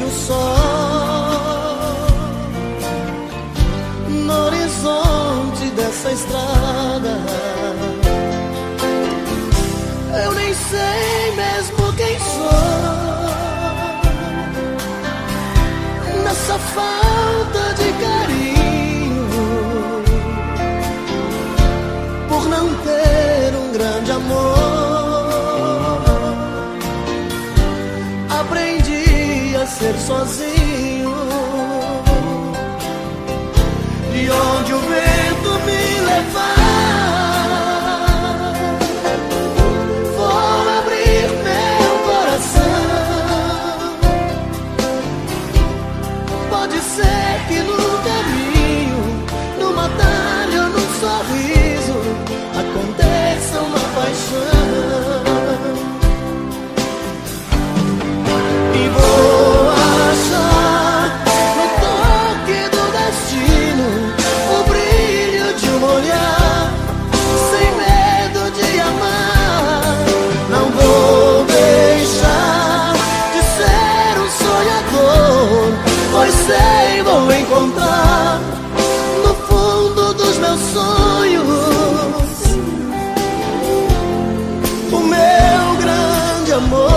vejo sol no horizonte dessa estrada. Eu nem sei mesmo quem sou nessa falta de carinho, por não ter um grande amor. Aprendi a ser sozinho, de onde o vento me levar. Pode ser que no caminho, numa atalho ou num sorriso, aconteça uma paixão. E vou achar no toque do destino o brilho de um olhar, sem medo de amar. Não vou deixar de ser um sonhador, pois sei, vou encontrar no fundo dos meus sonhos o meu grande amor.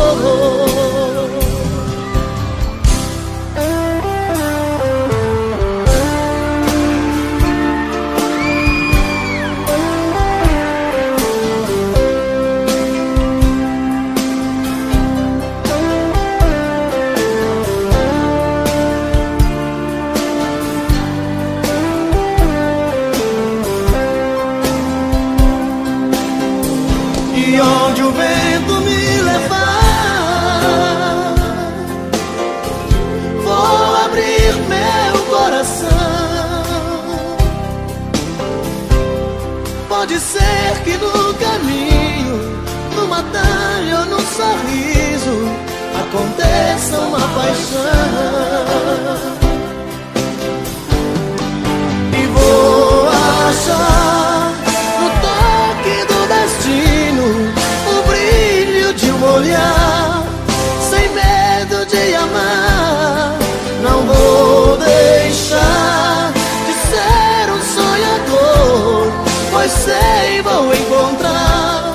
E onde o vento me levar, vou abrir meu coração. Pode ser que no caminho, numa atalho ou num sorriso, aconteça uma paixão. E vou achar no toque do destino o brilho de um olhar, sem medo de amar. Não vou deixar de ser um sonhador, pois sei, vou encontrar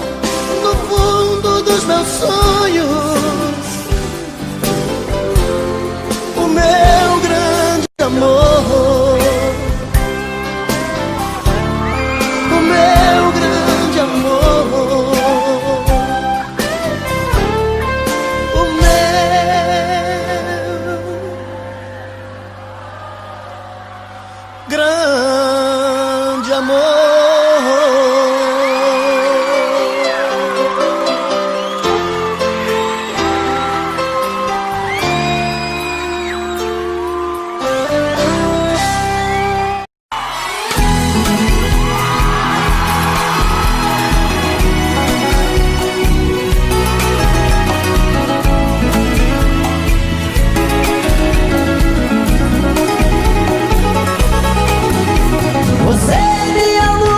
no fundo dos meus sonhos o meu grande amor. O meu grande amor. O meu grande amor. Você me ama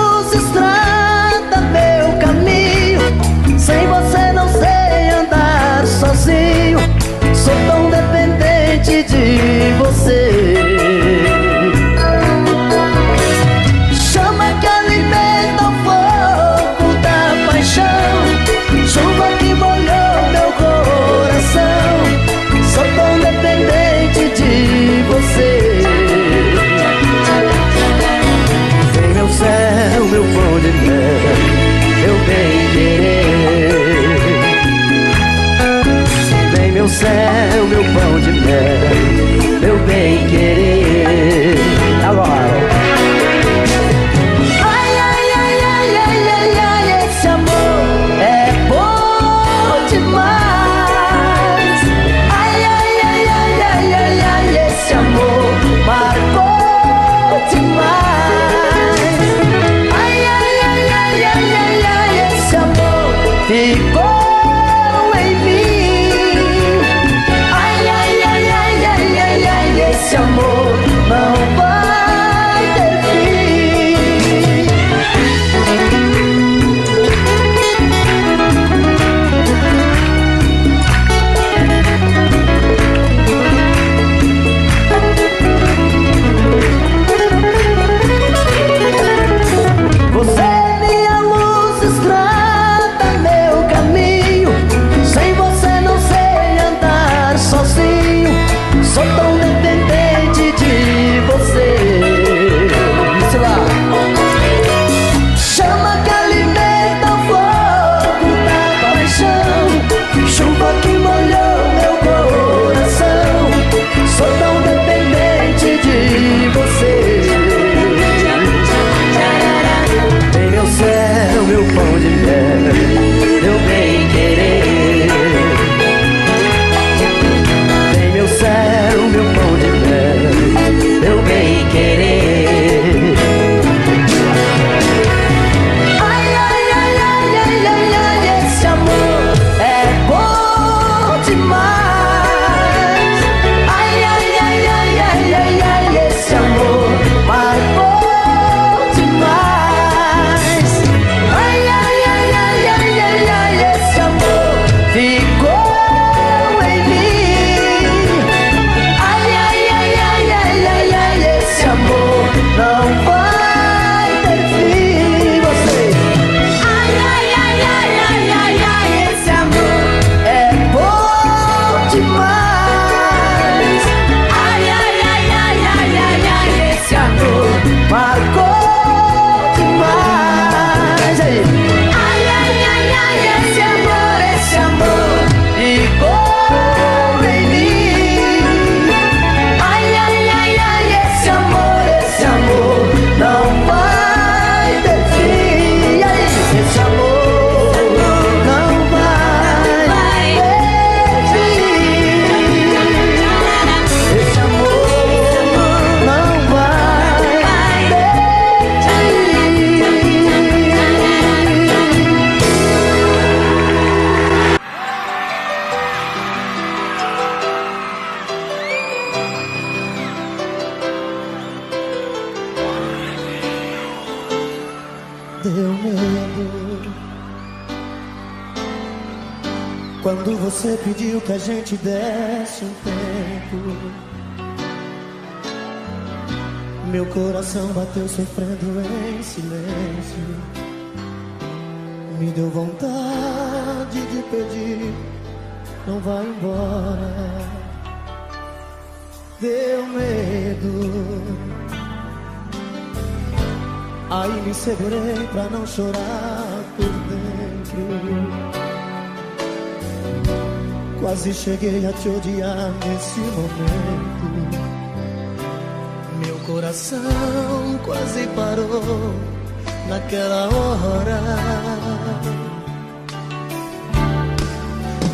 deu medo quando você pediu que a gente desse um tempo. Meu coração bateu sofrendo em silêncio. Me deu vontade de pedir, não vai embora. Deu medo, aí me segurei pra não chorar por dentro. Quase cheguei a te odiar nesse momento. Meu coração quase parou naquela hora.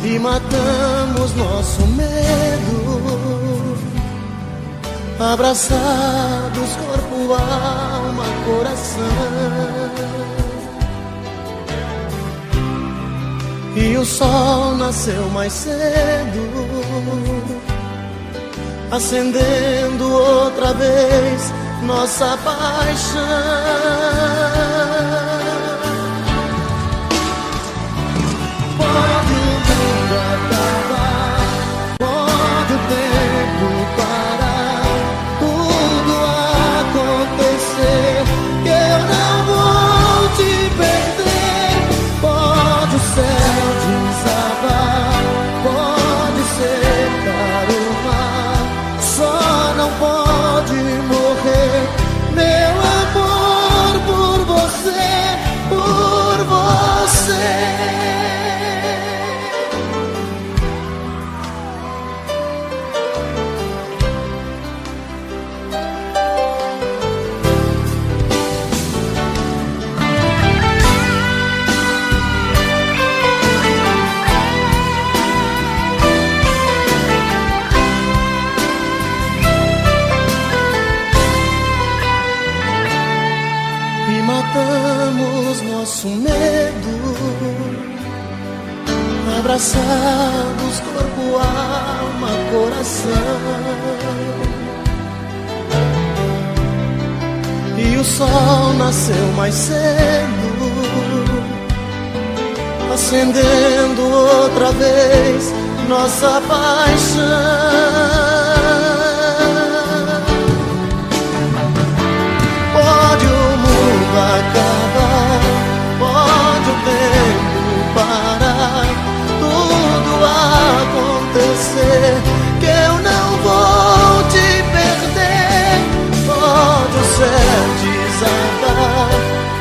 E matamos nosso medo, abraçados, corpo, alma, coração. E o sol nasceu mais cedo, acendendo outra vez nossa paixão. Pode o mundo acabar, pode o tempo parar, tudo acontecer, que eu não vou te perder. Pode o céu desabar, pode secar o mar, só não pode morrer meu amor por você, por você. Matamos nosso medo, abraçados, corpo, alma, coração. E o sol nasceu mais cedo, acendendo outra vez nossa paixão. Pode o mundo acabar, pode o tempo parar, tudo acontecer, que eu não vou te perder. Pode o céu desabar,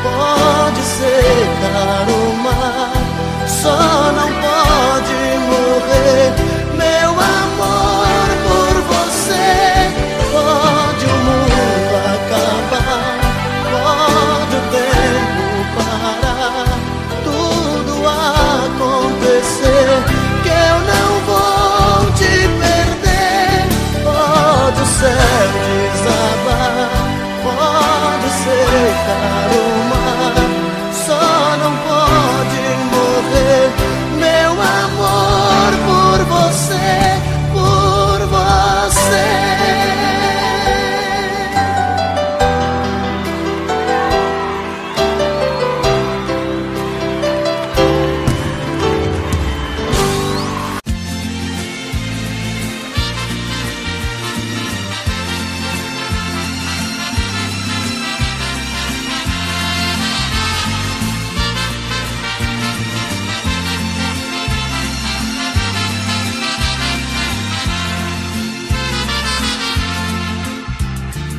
pode secar o mar, só não pode morrer meu amor por você. Pode o mundo acabar, pode o tempo parar, tudo acontecer, que eu não vou te perder. Pode o céu desabar, pode secar o mar, só não pode morrer meu amor por você, por você.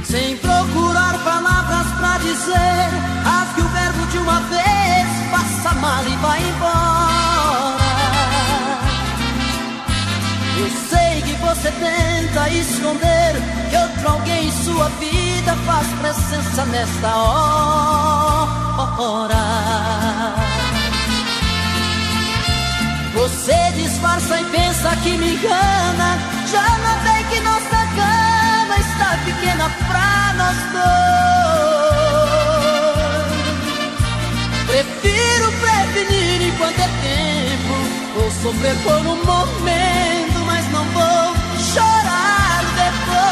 Sem procurar palavras pra dizer, rasgue o verbo de uma vez, passa mal e vai embora. Eu sei que você tenta esconder que outro alguém em sua vida faz presença nesta hora. Você disfarça e pensa que me engana, já notei que nossa cama está pequena pra nós dois. Prefiro prevenir enquanto é tempo, vou sofrer por um momento, mas não vou chorar depois.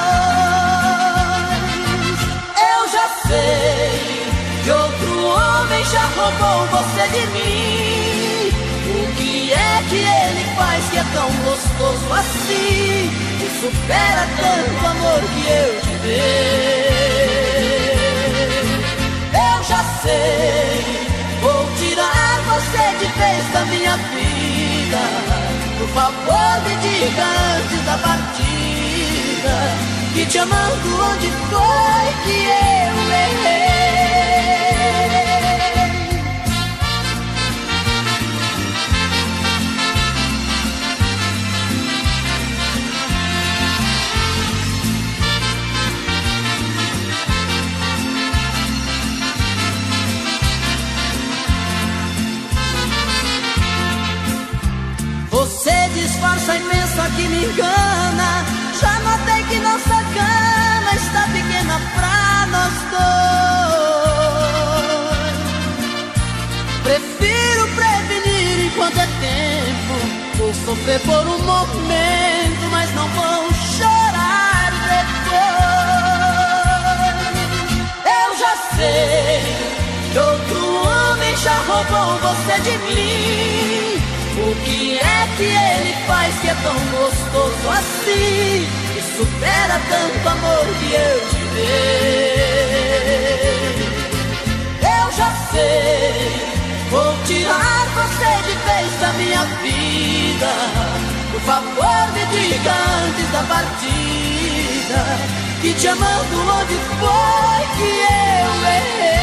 Eu já sei que outro homem já roubou você de mim. O que é que ele faz que é tão gostoso assim, que supera tanto amor que eu te dei? Eu já sei, vou tirar você de vez da minha vida. Por favor, me diga antes da partida, que te amando onde foi que eu errei. Você disfarça e pensa que me engana. Já notei que nossa cama está pequena pra nós dois. Prefiro prevenir enquanto é tempo. Vou sofrer por um momento, mas não vou chorar depois. Eu já sei que outro homem já roubou você de mim. O que é que ele faz que é tão gostoso assim, que supera tanto amor que eu te dei? Eu já sei, vou tirar você de vez da minha vida. Por favor, me diga antes da partida, que te amando onde foi que eu errei.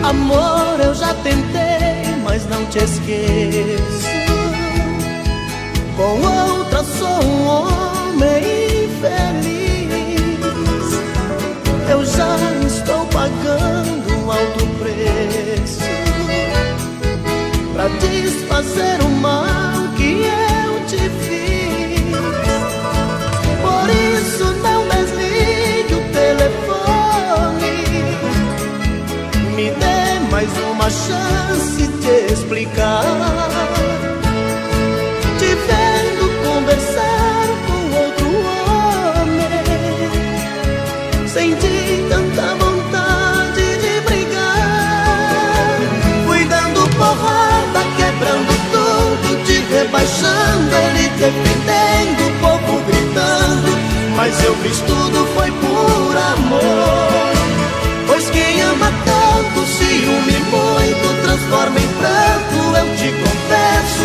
Amor, eu já tentei, mas não te esqueço. Com outra sou um homem infeliz. Eu já estou pagando um alto preço pra desfazer o mal que eu te fiz. Por isso não desligue o telefone. Me dê mais uma chance de explicar. Te vendo conversar com outro homem, senti tanta vontade de brigar. Fui dando porrada, quebrando tudo, te rebaixando, ele defendendo, o povo gritando. Mas eu fiz tudo, foi por amor. Pois quem ama tanto, ciúme muito, transforma em pranto. Eu te confesso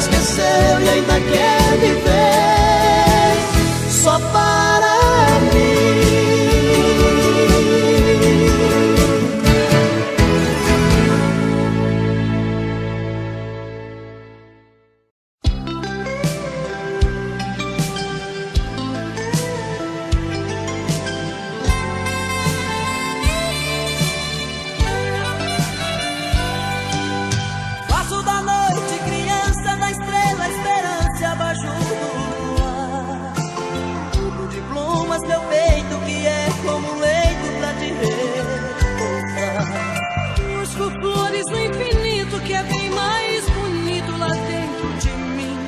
esqueceu e ainda quer viver só para mim. Faço da noite criança, da estrela esperança abaixo do luar. Tudo de plumas meu peito que é como um leito pra te repousar. Busco flores no infinito que é bem mais bonito lá dentro de mim.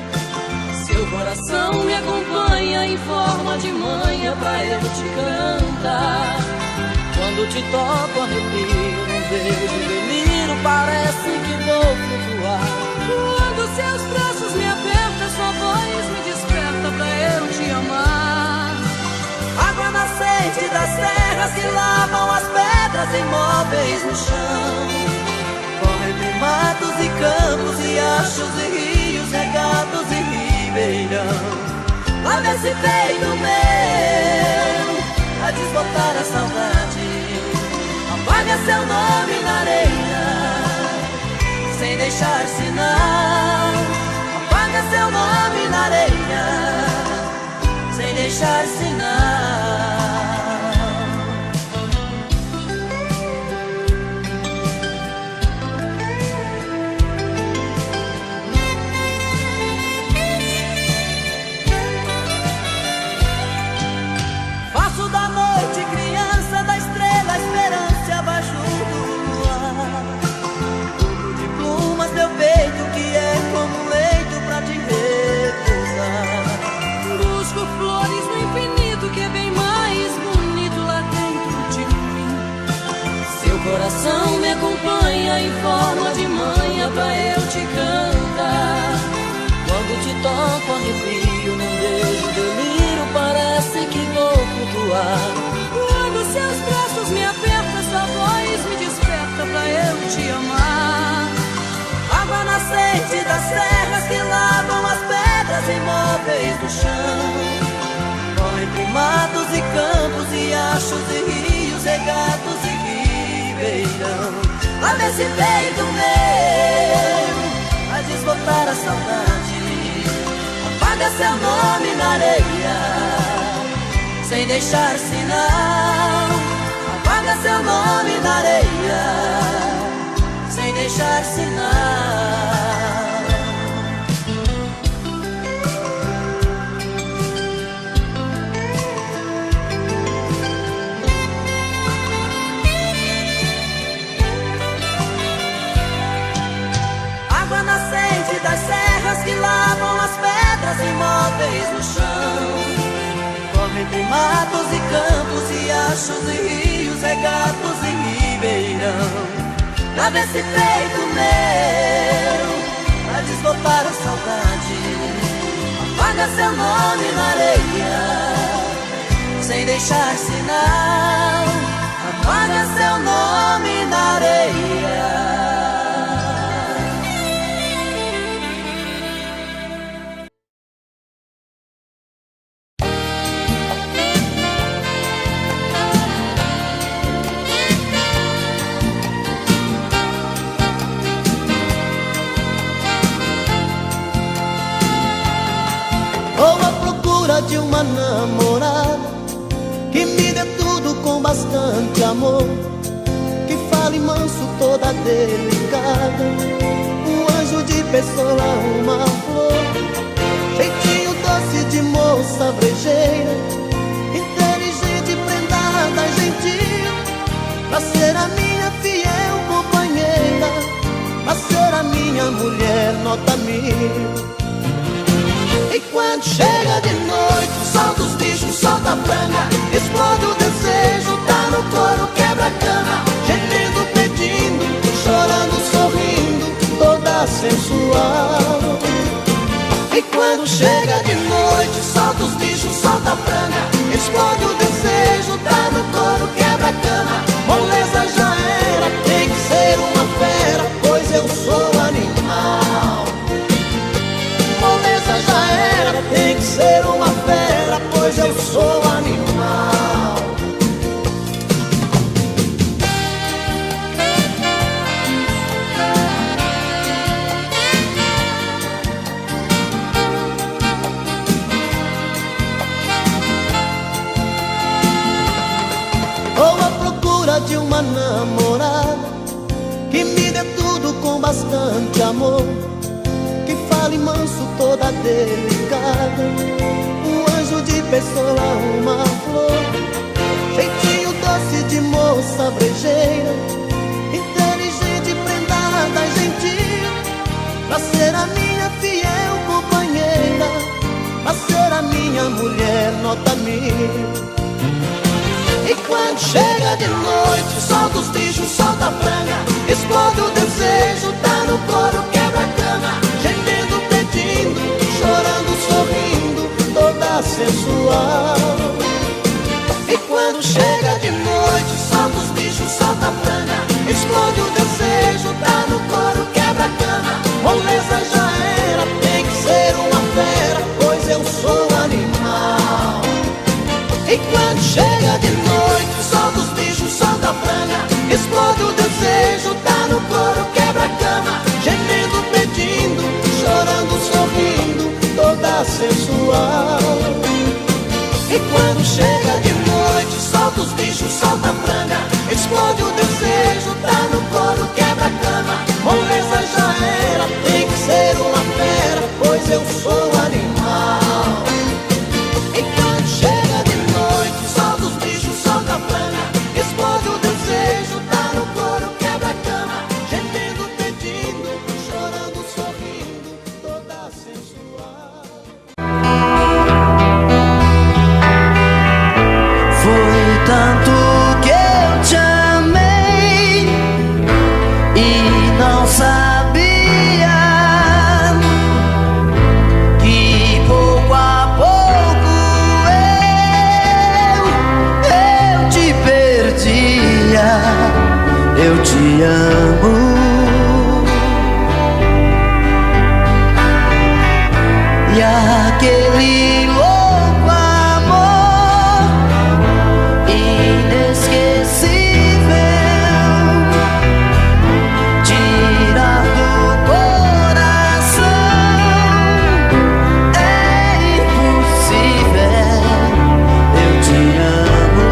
Seu coração me acompanha em forma de manha pra eu te cantar. Quando te toco arrepio, não vejo delírio, parece que vou flutuar. Quando seus braços me apertam, sua voz me desperta pra eu te amar. Água nascente das terras que lavam as pedras imóveis no chão. Corre entre matos e campos, riachos e rios, regatos e ribeirão. Lava esse peito meu a desbotar a saudade. Apaga seu nome na areia sem deixar sinal. Apaga seu nome na areia sem deixar sinal. Faço da noite criança, da estrela esperança abaixo do luar. Tudo de plumas meu peito que é como um leito pra te repousar. Busco flores no infinito que é bem mais bonito lá dentro de mim. Seu coração Me acompanha em forma de manha pra eu te cantar. quando te toco arrepio, não vejo delírio, parece que vou flutuar. Quando seus braços me apertam, sua voz me desperta pra eu te amar. Água nascente das terras que lavam as pedras imóveis do chão. Corre entre matos e campos, riachos e rios, regatos e ribeirão. Lava esse peito meu a desbotar a saudade. Apaga seu nome na areia sem deixar sinal. Apaga seu nome na areia sem deixar sinal. Água nascente das serras que lavam as pedras imóveis no chão. Corre entre matos e campos, riachos e rios, regatos e ribeirão. Lava esse peito meu a desbotar a saudade. Apaga seu nome na areia sem deixar sinal. Apaga seu nome na areia. De uma namorada que me dê tudo com bastante amor, que fale manso, toda delicada, um anjo de pessoa, uma flor, jeitinho doce de moça brejeira, inteligente, prendada, gentil, pra ser a minha fiel companheira, pra ser a minha mulher nota 1000. E quando chega de noite, solta os bichos, solta a franga, explode o desejo, tá no couro, quebra a cama, gemendo, pedindo, chorando, sorrindo, toda sensual. E quando chega de noite, solta os bichos, solta a franga, explode o desejo, tá no couro, quebra a cama, moleza já era, tem que ser uma fera, pois eu sou animal. uma namorada que me dê tudo com bastante amor, que fale manso, toda delicada, um anjo de pessoa, uma flor, jeitinho doce de moça brejeira, inteligente, prendada, gentil, pra ser a minha fiel companheira, pra ser a minha mulher nota 1000. E quando chega de noite, solta os bichos, solta a franga, explode o desejo, tá no coro, quebra a cama, gemendo, pedindo, chorando, sorrindo, toda sensual. E quando chega de noite, solta os bichos, solta a franga, explode o desejo, tá no coro, quebra a cama, moleza já era, tem que ser uma fera, pois eu sou animal. E quando chega de noite, solta os bichos, solta a franga, explode o desejo, tá no coro, quebra a cama, gemendo, pedindo, chorando, sorrindo, toda sensual. E quando chega de noite, solta os bichos, solta a franga, explode o desejo, tá no coro, quebra a cama, moleza já era, tem que ser uma fera, pois eu sou animal. E quando chega de noite, solta os bichos, solta a franga, explode o desejo, tá no coro, quebra a cama, gemendo, pedindo, chorando, sorrindo, toda sensual. Foi tanto que eu te amei e não sabia que pouco a pouco eu te perdia. Eu te amo e aquele louco amor inesquecível tirar do coração é impossível. Eu te amo,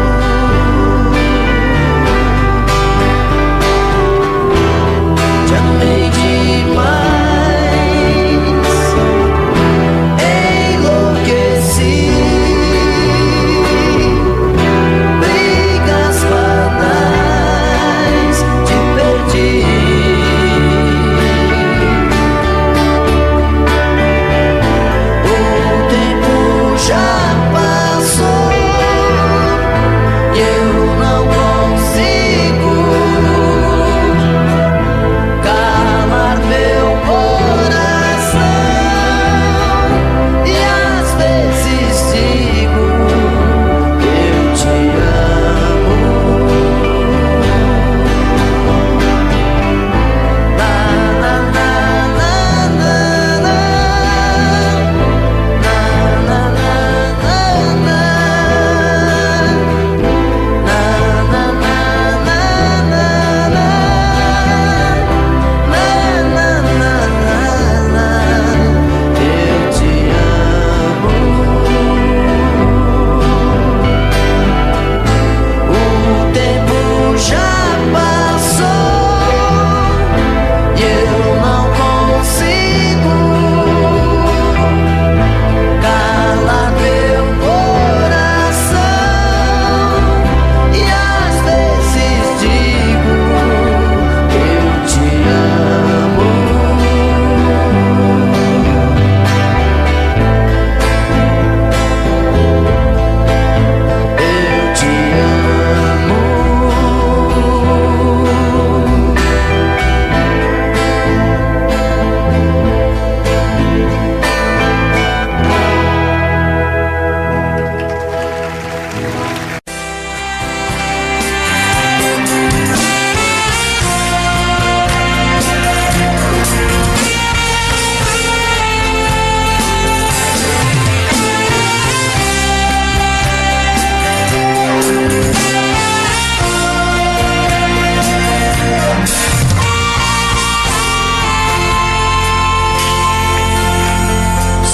te amei demais, enlouqueci. Brigas banais, te perdi. O tempo já passou e eu não consigo calar meu coração. E às vezes digo, eu te amo. Na na na na na na, na na na na na, na na na na na na, eu te amo. O tempo já passou e eu não consigo calar meu coração. E às vezes digo, eu te amo. Eu te amo.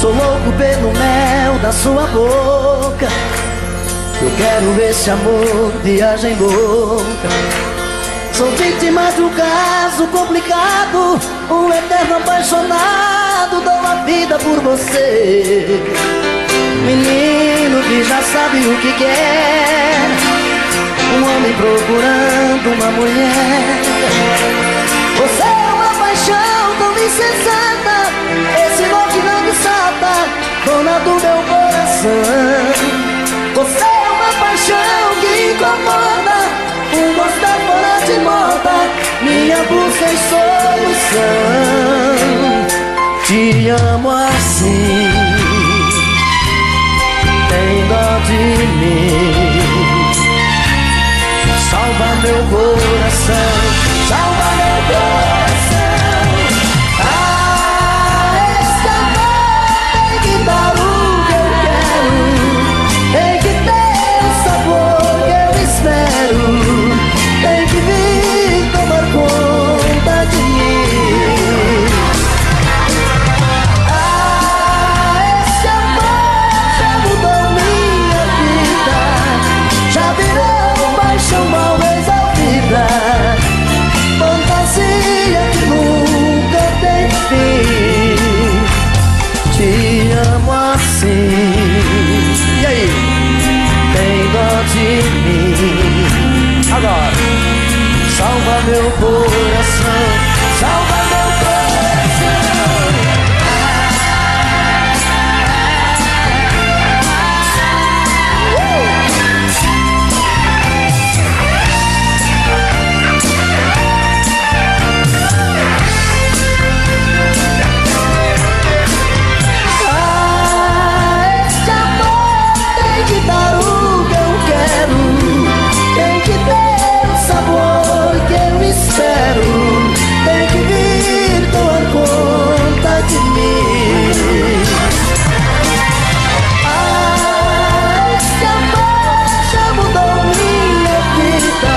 Sou louco pelo mel da sua boca, eu quero esse amor, viagem louca. Sou vítima de um caso complicado, um eterno apaixonado, dou a vida por você. Menino que já sabe o que quer, um homem procurando uma mulher. Você é uma paixão tão insensata, esse nó que não me salta, dona do meu coração. Você é uma paixão que incomoda, um gostar fora de moda, minha busca e solução. Te amo assim, tem dó de mim. Salva meu coração, salva meu coração. Ah, esse amor tem que dar o que eu quero, tem que ter o sabor que eu espero, tem que vir tomar conta de mim. Ah, esse amor já mudou minha vida, já virou paixão mal resolvida, fantasia que nunca tem fim. Te amo assim. E aí? Tem dó de mim. Agora, salva meu coração, salva meu coração. Esse amor tem que dar o que eu quero, tem que ter o sabor que eu espero, tem que vir tomar conta de mim. Ah, esse amor já mudou minha vida,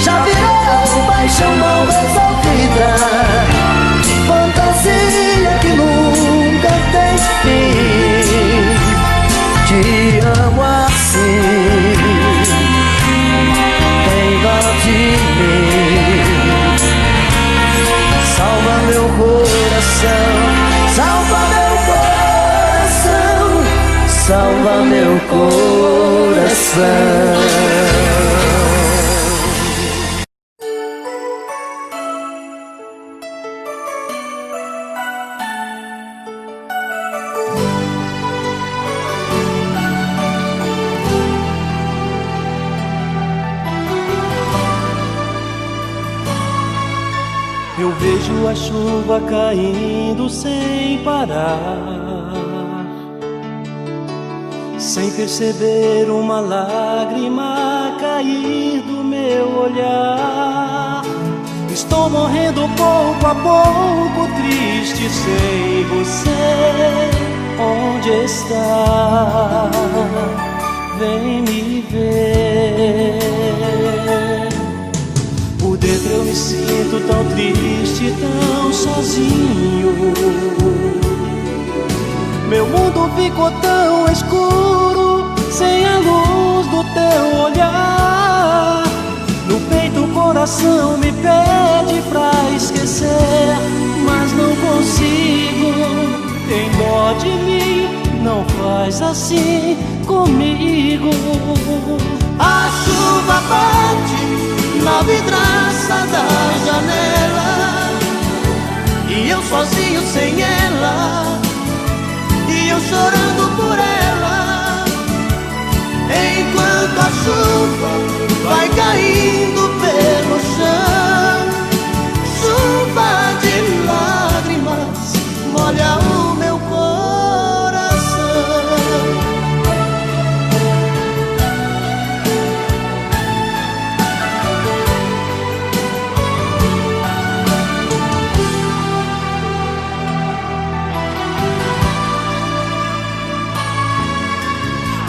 já virou paixão mal resolvida, fantasia que nunca tem fim. Te amo assim, tem dó de mim. Salva meu coração, salva meu coração, salva meu coração. Eu vejo a chuva caindo sem parar, sem perceber uma lágrima cair do meu olhar. Estou morrendo pouco a pouco, triste sem você. Onde está? Vem me ver. Por dentro eu me sinto tão triste, tão sozinho. Meu mundo ficou tão escuro, sem a luz do teu olhar. No peito o coração me pede pra esquecer, mas não consigo. Tem dó de mim, não faz assim comigo. A chuva bate na vidraça da janela, e eu sozinho sem ela, e eu chorando por ela, enquanto a chuva vai caindo pelo chão. Chuva de lágrimas molha o meu coração.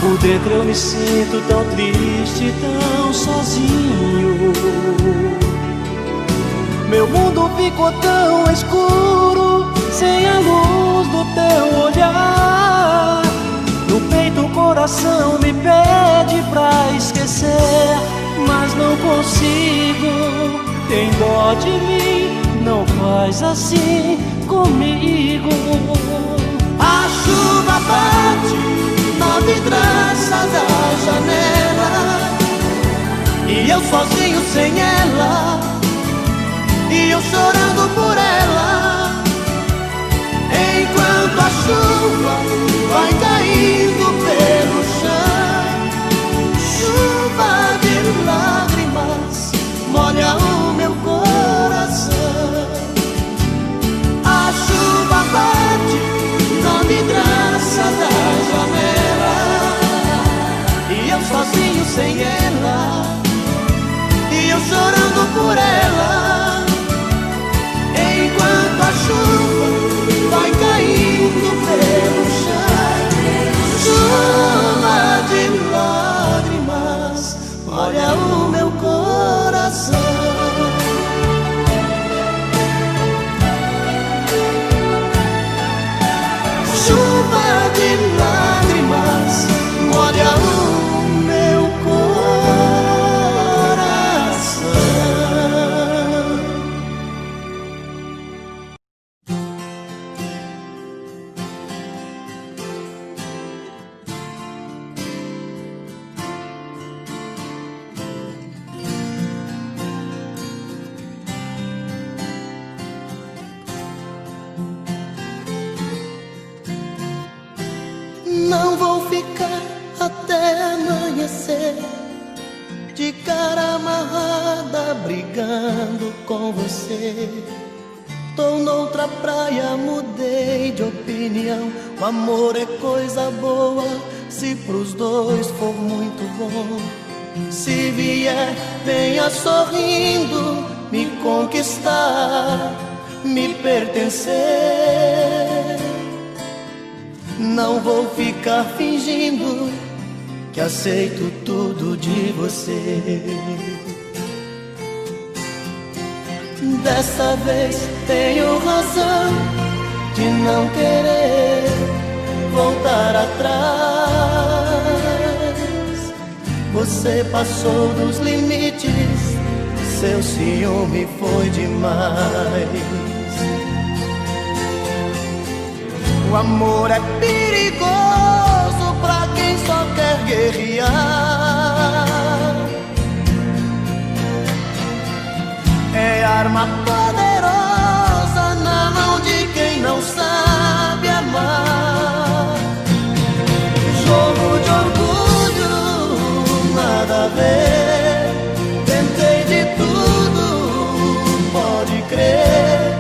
Por dentro eu me sinto tão triste, tão sozinho. Meu mundo ficou tão escuro, sem a luz do teu olhar. No peito o coração me pede pra esquecer, mas não consigo. dó de mim, não faz assim comigo. A chuva bate na vidraça da janela e eu sozinho sem ela, e eu chorando por ela, enquanto a chuva vai caindo pelo chão. Chuva de lágrimas molha o meu coração. A chuva bate na vidraça da janela e eu sozinho sem ela, e eu chorando por ela, enquanto a chuva vai caindo pelo chão. Chuva de lágrimas molha o meu coração. Chuva de lágrimas molha o meu coração. Não vou ficar até amanhecer de cara amarrada brigando com você. Tô noutra praia, mudei de opinião. O amor é coisa boa se pros dois for muito bom. Se vier, venha sorrindo me conquistar, me pertencer. Não vou ficar fingindo que aceito tudo de você. Dessa vez tenho razão de não querer voltar atrás. Você passou dos limites, seu ciúme foi demais. O amor é perigoso pra quem só quer guerrear. É arma poderosa na mão de quem não sabe amar. Jogo de orgulho, nada a ver. Tentei de tudo, pode crer.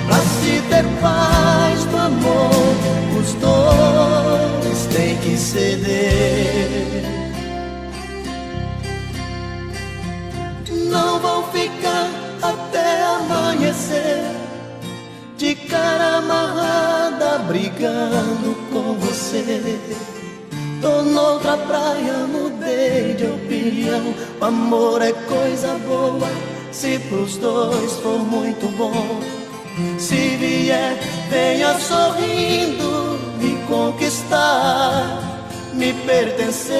Pra se ter paz do amor, os dois têm que ceder. Não vou ficar até amanhecer de cara amarrada brigando com você. Tô noutra praia, mudei de opinião. O amor é coisa boa se pros dois for muito bom. Se vier, venha sorrindo me conquistar, me pertencer.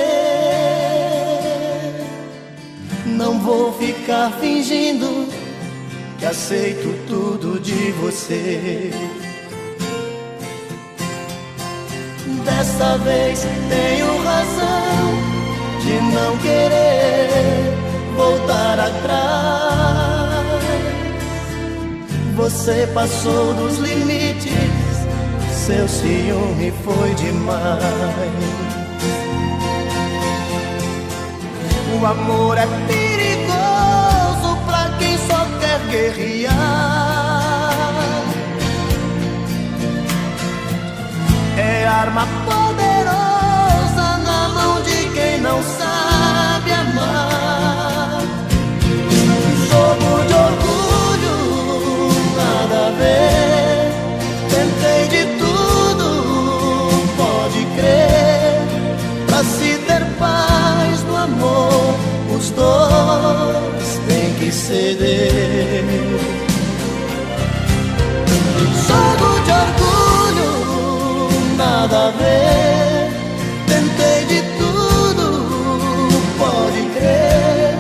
Não vou ficar fingindo que aceito tudo de você. Dessa vez tenho razão de não querer voltar atrás. Você passou dos limites, seu ciúme foi demais. O amor é perigoso pra quem só quer guerrear. É arma poderosa na mão de quem não sabe amar. Jogo de orgulho, nada a ver. Tentei de tudo, pode crer. Pra se ter paz no amor, os dois têm que ceder. Jogo de orgulho, nada a ver. Tentei de tudo, pode crer.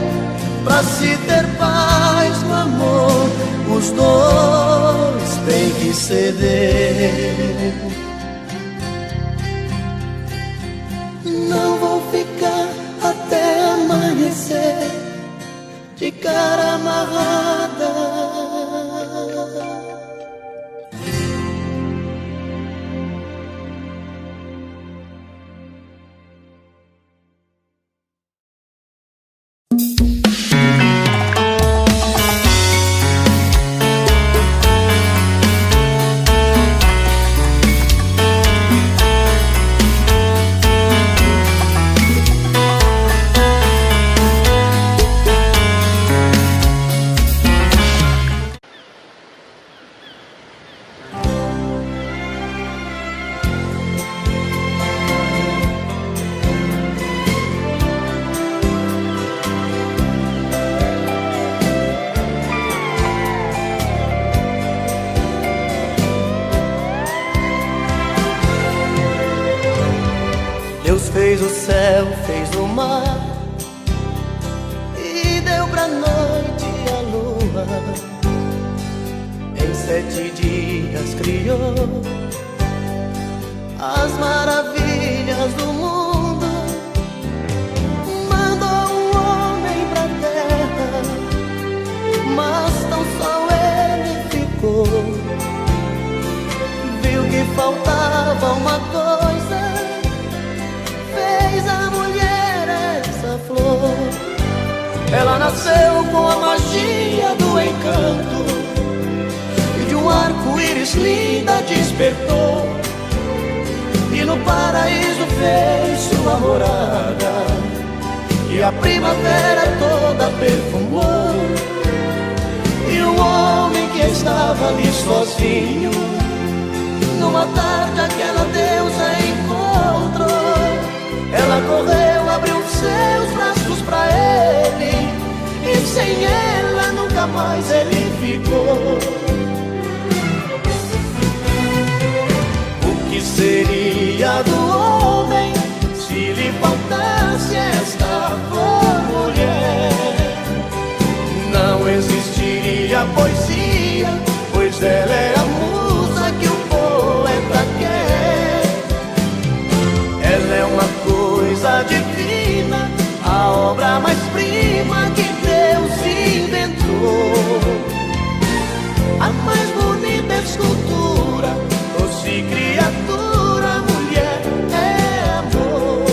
Pra se ter paz no amor, ceder. Não vou ficar até amanhecer de cara amarrada. Deus fez o céu, fez o mar e deu pra noite a lua. Em 7 dias criou as maravilhas do mundo. Mandou um homem pra terra, mas tão só ele ficou. Viu que faltava uma coisa, fez a mulher essa flor. Ela nasceu com a magia do encanto e de um arco-íris linda despertou. E no paraíso fez sua morada e a primavera toda perfumou. E o homem que estava ali sozinho, numa tarde aquela deusa encontrou. Ela correu, abriu seus braços pra ele, e sem ela nunca mais ele ficou. O que seria do homem se lhe faltasse esta flor, mulher? Não existiria poesia, pois ela é a musa que o poeta quer. Ela é uma coisa divina, a obra mais prima que Deus inventou. A mais bonita escultura, doce criatura, mulher é amor.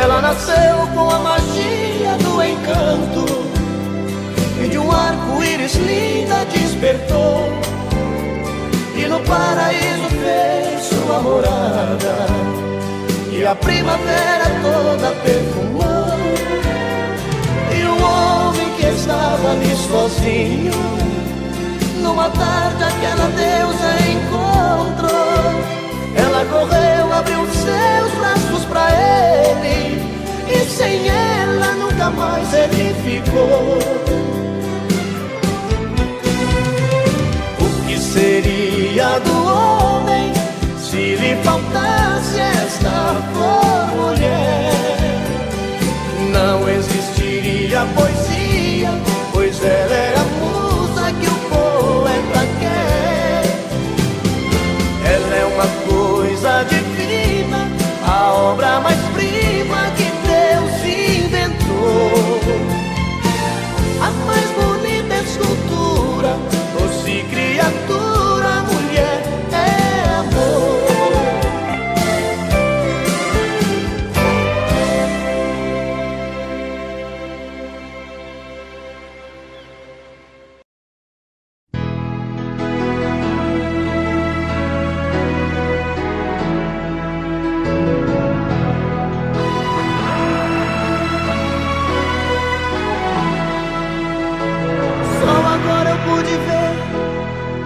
Ela nasceu com a magia do encanto e de um arco-íris linda despertou. E no paraíso fez sua morada e a primavera toda perfumou. E o homem que estava ali sozinho, numa tarde aquela deusa encontrou. Ela correu, abriu seus braços pra ele, e sem ela nunca mais ele ficou. O que seria do homem se lhe faltasse esta flor, mulher? Não existiria poesia, pois ela é a musa que o poeta quer. Ela é uma coisa divina, a obra mais prima que Deus inventou. A mais bonita escultura, doce criatura, mulher é amor.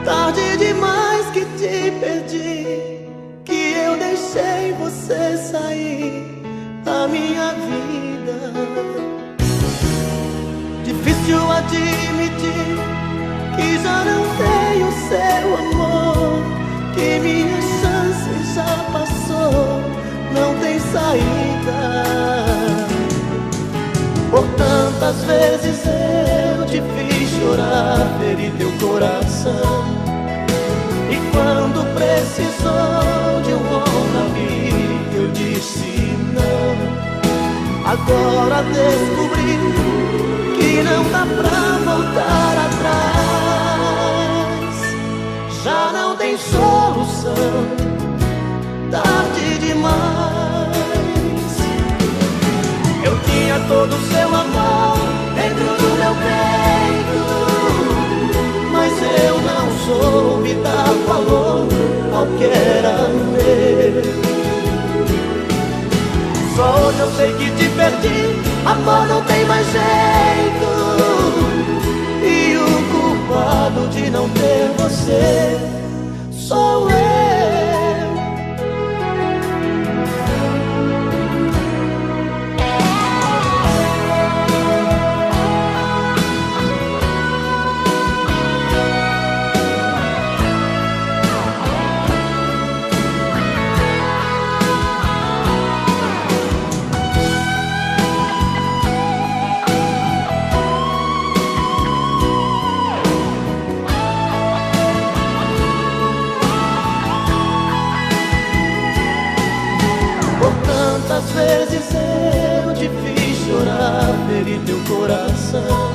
Tarde demais que te perdi, que eu deixei você sair da minha vida. De Difícil admitir que já não tenho seu amor, que minha chance já passou, não tem saída. Por tantas vezes eu te fiz chorar, feri teu coração, e quando precisou de um bom amigo eu disse não. Agora descobri que não dá pra voltar atrás, já não tem solução, tarde demais. Eu tinha todo o seu amor dentro do meu peito, mas eu não soube dar valor ao que era meu. Só hoje eu sei que te perdi, amor, não tem mais jeito, e o culpado de não ter você sou eu. Quantas vezes eu te fiz chorar, feri teu coração,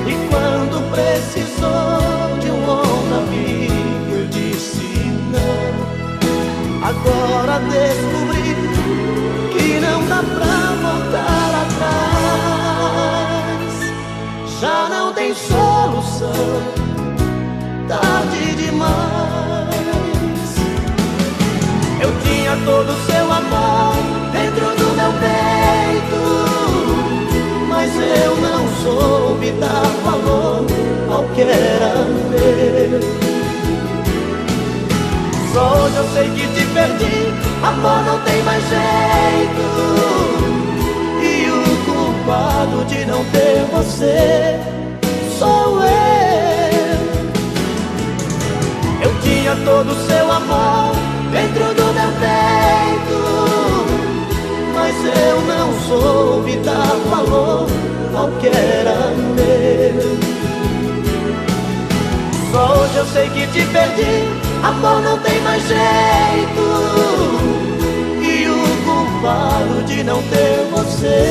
e quando precisou de um bom amigo eu disse não. Agora descobri que não dá pra voltar atrás, já não tem solução, tarde demais. Eu tinha todo o seu amor dentro do meu peito, mas eu não soube dar valor ao que era meu. Só hoje eu sei que te perdi, amor, não tem mais jeito, e o culpado de não ter você sou eu. Eu tinha todo o seu amor dentro do meu peito, mas eu não soube dar valor ao que era meu. Só hoje eu sei que te perdi, amor, não tem mais jeito, e o culpado de não ter você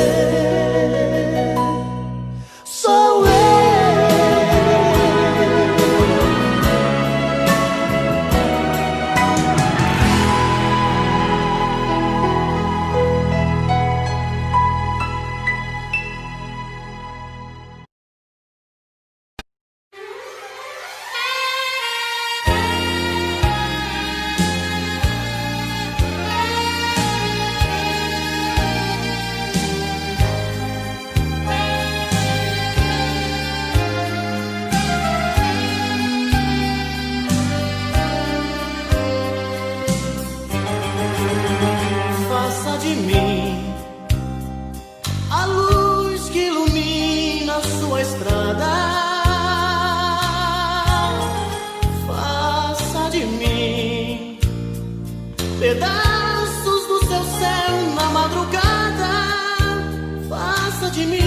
sou eu. Pedaços do seu céu na madrugada, faça de mim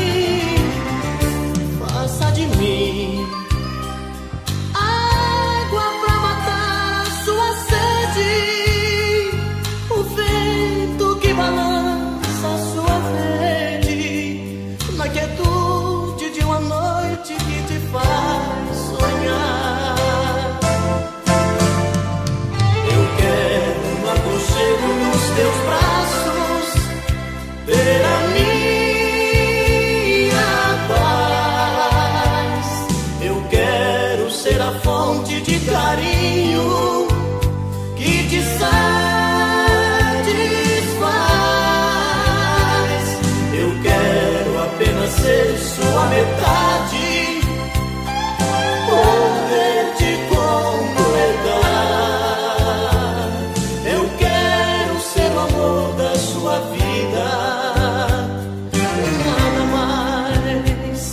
água pra matar sua sede, o vento que balança sua rede, na quietude de uma noite que te faz sonhar. Chego nos teus braços, ter a minha paz. Eu quero ser a fonte de carinho que te satisfaz. Eu quero apenas ser sua metade, poder te completar. Vida, nada mais.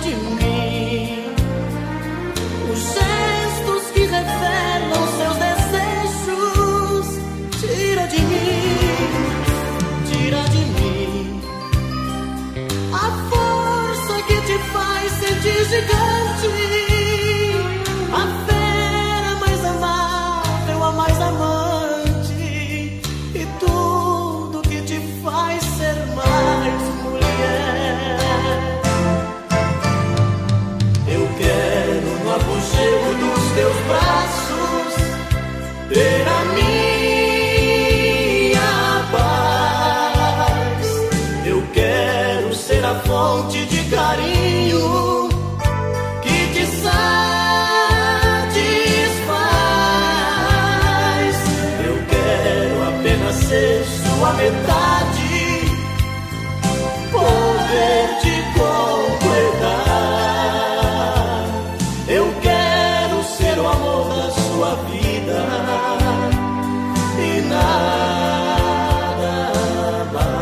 de mim os gestos que revelam seus desejos. Tira de mim a força que te faz sentir gigante, a fera mais amável, a mais amante, e tudo que te faz ser mais mulher. Eu quero no apogeu dos teus braços ter a minha paz. Eu quero ser a fonte de carinho que te satisfaz. Eu quero apenas ser sua metade, poder te completar. Eu quero ser o amor da sua vida e nada mais.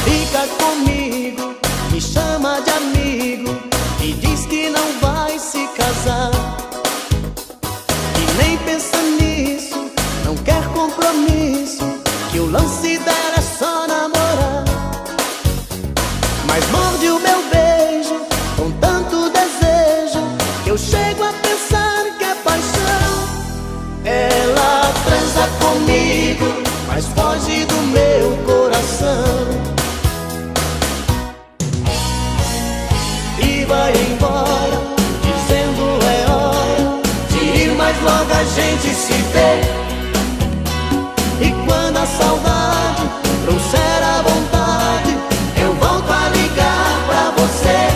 Fica comigo, me chama de amigo e diz que não vai se casar, que nem pensa nisso, não quer compromisso, que o lance dela é só namorar. Mas morde o meu beijo com tanto desejo que eu chego a pensar que é paixão. Ela transa comigo, mas foge do meu coração e vai embora, dizendo é hora de ir, mas logo a gente se vê. E quando a saudade trouxer a vontade, eu volto a ligar pra você.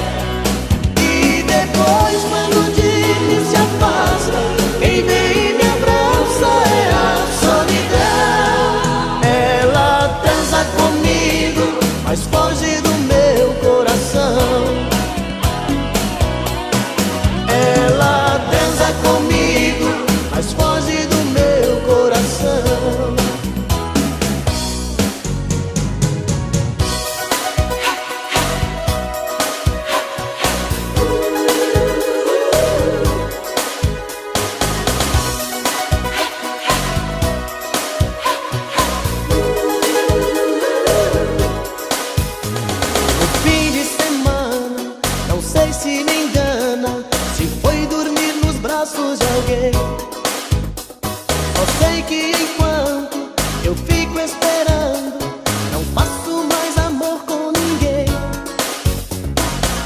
E depois, quando o dia se afasta, quem vem e me abraça é a solidão. Ela transa comigo, mas foge do meu coração. Ela transa comigo, mas foge do meu coração. No fim de semana, não sei se me engana, se foi dormir nos braços de alguém. Só sei que enquanto eu fico esperando, não faço mais amor com ninguém.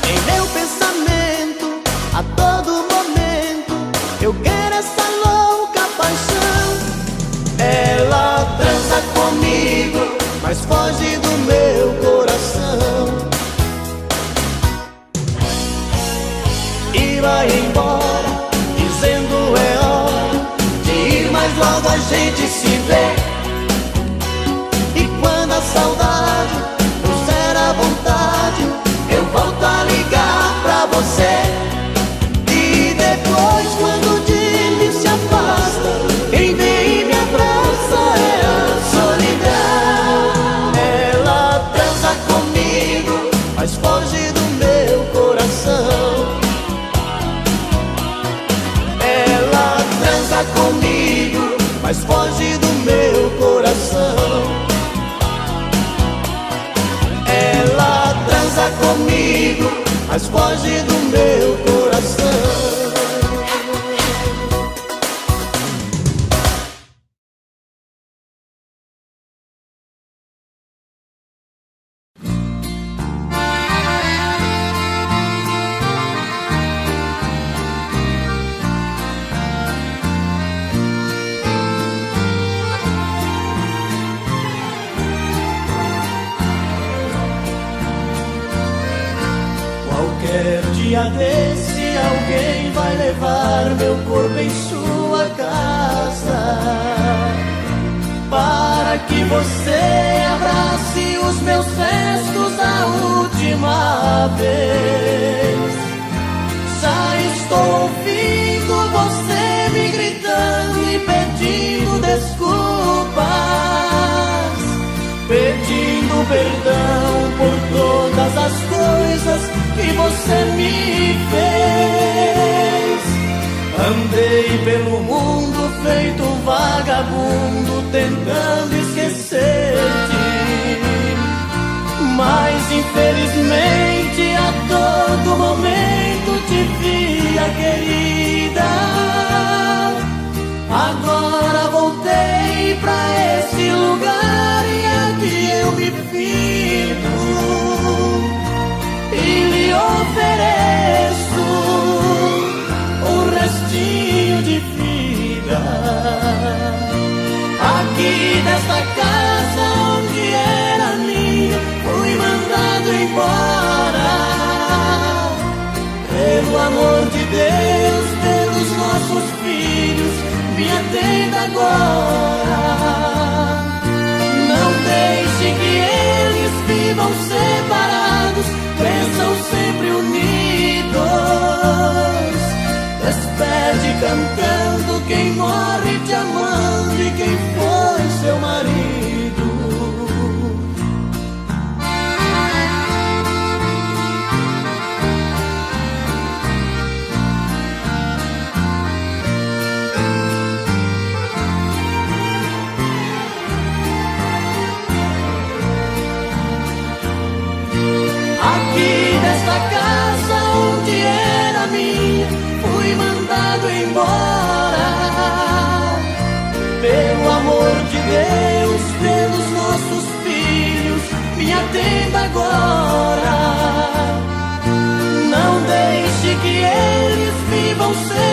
Em meu pensamento, a todo momento, eu quero essa louca paixão. Ela transa comigo, mas foge do meu coração e vai embora, dizendo é hora de ir, mas logo a gente se vê. E quando a saudade trouxer a vontade, eu volto a ligar pra você. E depois, quando o dia se afasta, quem vem e me abraça é a solidão. Ela transa comigo, mas foge do meu coração. Ela transa comigo, mas foge do meu coração. Ela transa comigo, mas foge do meu coração. Qualquer dia desse alguém vai levar meu corpo em sua casa. que você abrace os meus restos a última vez. Já estou ouvindo você me gritando e pedindo desculpas, pedindo perdão por todas as coisas que você me fez. Andei pelo mundo feito vagabundo, tentando esquecer-te, mas infelizmente a todo momento te via, querida. Agora voltei pra esse lugar e aqui eu me fico e lhe ofereço um restinho de vida. Aqui desta casa onde era minha, fui mandado embora. Pelo amor de Deus, pelos nossos filhos, me atenda agora. Não deixe que eles vivam separados, cresçam sempre unidos. Despede cantando quem morre te amando e quem foi seu marido. Aqui nesta casa onde era minha, fui mandado embora. Pelo amor de Deus, pelos nossos filhos, me atenda agora. Não deixe que eles vivam sem